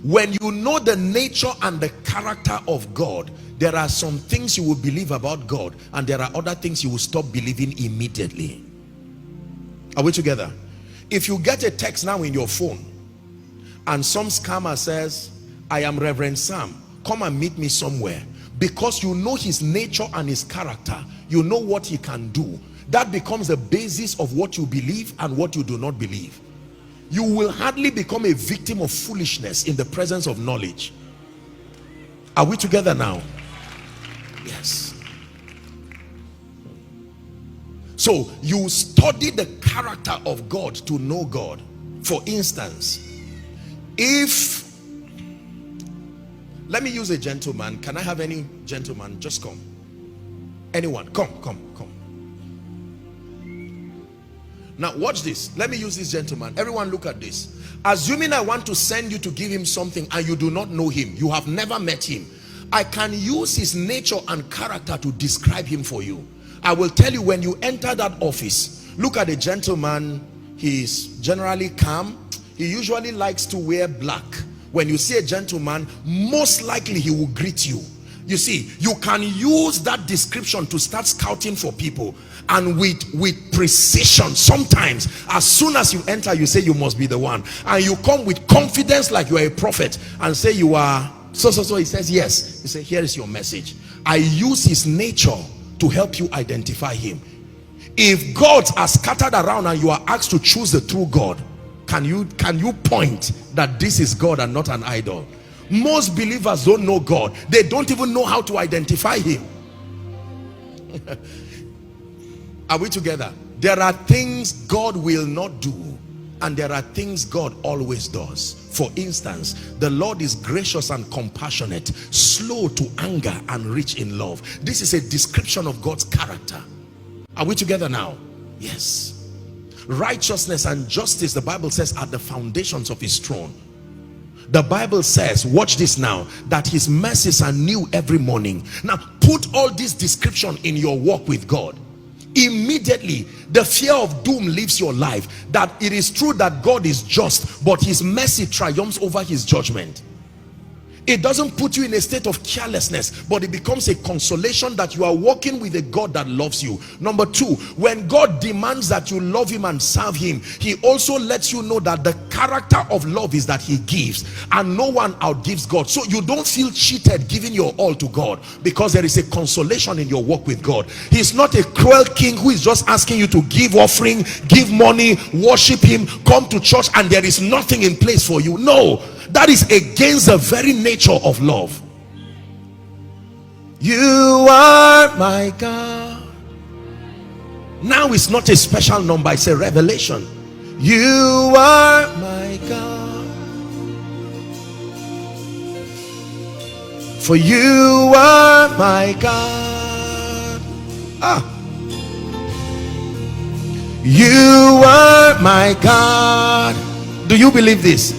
When you know the nature and the character of God, there are some things you will believe about God, and there are other things you will stop believing immediately. Are we together? If you get a text now in your phone and some scammer says, I am Reverend Sam, come and meet me somewhere, because you know his nature and his character, you know what he can do, that becomes the basis of what you believe and what you do not believe. You will hardly become a victim of foolishness in the presence of knowledge. Are we together now? Yes. So you study the character of God to know God. For instance, if, let me use a gentleman. Can I have any gentleman? Just come. Anyone, come. Now watch this. Let me use this gentleman. Everyone look at this. Assuming I want to send you to give him something and you do not know him, you have never met him, I can use his nature and character to describe him for you. I will tell you, when you enter that office, look at a gentleman. He's generally calm. He usually likes to wear black. When you see a gentleman, most likely he will greet you. You see, you can use that description to start scouting for people, and with precision. Sometimes as soon as you enter, you say you must be the one, and you come with confidence like you are a prophet and say you are so. He says yes. You say, here is your message. I use his nature to help you identify him. If gods are scattered around and you are asked to choose the true God, can you point that this is God and not an idol? Most believers don't know God. They don't even know how to identify him. Are we together? There are things God will not do, and there are things God always does. For instance, the Lord is gracious and compassionate, slow to anger and rich in love. This is a description of God's character. Are we together now? Yes. Righteousness and justice, the Bible says, are the foundations of his throne. The Bible says, watch this now, that his mercies are new every morning. Now put all this description in your walk with God. Immediately the fear of doom leaves your life, that it is true that God is just, but his mercy triumphs over his judgment. It doesn't put you in a state of carelessness, but it becomes a consolation that you are walking with a God that loves you. Number two, when God demands that you love him and serve him, he also lets you know that the character of love is that he gives, and no one outgives God. So you don't feel cheated giving your all to God, because there is a consolation in your walk with God. He's not a cruel king who is just asking you to give offering, give money, worship him, come to church, and there is nothing in place for you. No, that is against the very nature of love. You are my God. Now it's not a special number, it's a revelation. You are my God. For you are my God. You are my God. Do you believe this?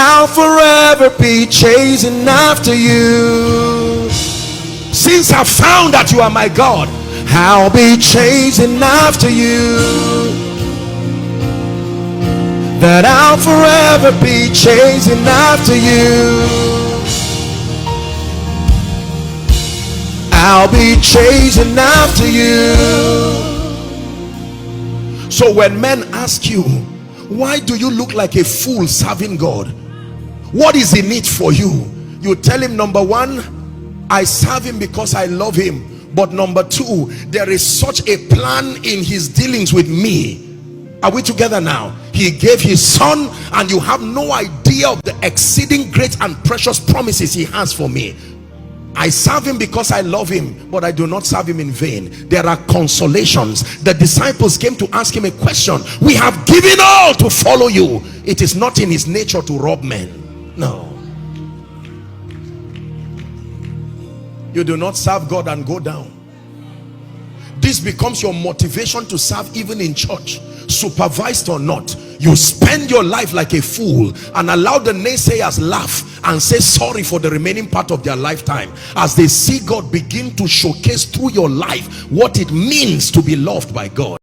I'll forever be chasing after you. Since I found that you are my God, I'll be chasing after you. That I'll forever be chasing after you. I'll be chasing after you. So when men ask you, why do you look like a fool serving God? What is in it for you? You tell him, number one, I serve him because I love him. But number two, there is such a plan in his dealings with me. Are we together now? He gave his son, and you have no idea of the exceeding great and precious promises he has for me. I serve him because I love him, but I do not serve him in vain. There are consolations. The disciples came to ask him a question. We have given all to follow you. It is not in his nature to rob men. No. You do not serve God and go down. This becomes your motivation to serve even in church, supervised or not. You spend your life like a fool and allow the naysayers laugh and say sorry for the remaining part of their lifetime, as they see God begin to showcase through your life what it means to be loved by God.